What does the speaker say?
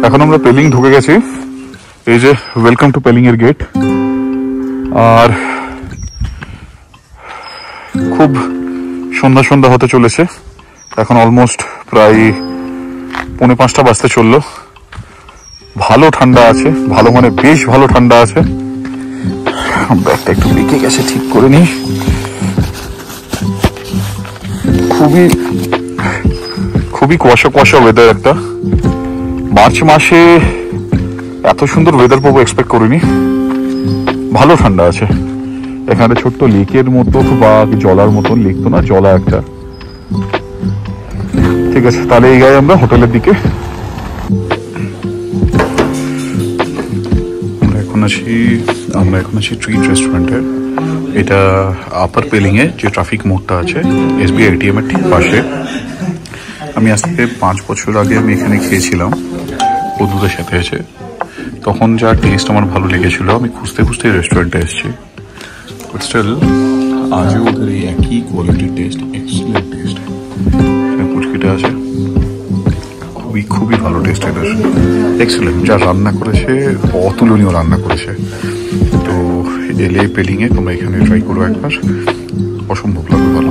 এখন আমরা পেলিং ঢুকে গেছি। এই যে ওয়েলকাম টু পেলিং এর গেট। আর খুব সন্ধ্যা সন্ধ্যা হতে চলেছে, এখন অলমোস্ট প্রায় 4:45 বাজতে চললো। ভালো ঠান্ডা আছে, ভালো মানে বেশ ভালো ঠান্ডা আছে। ব্যাগটা একটু বেঁকে গেছে, ঠিক করে নি। খুবই খুবই কুয়াশা কুয়াশা ওয়েদার। একটা মার্চ মাসে এত সুন্দর ওয়েদার পাবো এক্সপেক্ট করিনি। ভালো ঠান্ডা আছে। এখানে ছোট্ট লেকের মতো বা জলার মতন, লেক তো না, জলা একটা। ঠিক আছে, তাহলে এই গায়ে আমরা হোটেলের দিকে। আমরা এখন আছি ট্রিট রেস্টুরেন্টে। এটা আপার পেলিং এ যে ট্রাফিক মোড়টা আছে SBI ATM এর ঠিক পাশে। আমি আজ থেকে 5 বছর আগে আমি এখানে খেয়েছিলাম বন্ধুদের সাথে এসে। তখন যা টেস্ট আমার ভালো লেগেছিল, আমি খুঁজতে খুঁজতে রেস্টুরেন্টে এসেছি। বাট স্টিল আজও ওদের এই একই কোয়ালিটির টেস্ট, এক্সিলেন্ট টেস্ট। পুচকিটা আছে, খুবই খুবই ভালো টেস্ট এদের, এক্সিলেন্ট। যা রান্না করেছে অতুলনীয় রান্না করেছে। তো এলে পেলিংয়ে তোমরা এখানে ট্রাই করো একবার, অসম্ভব লাগবে ভালো।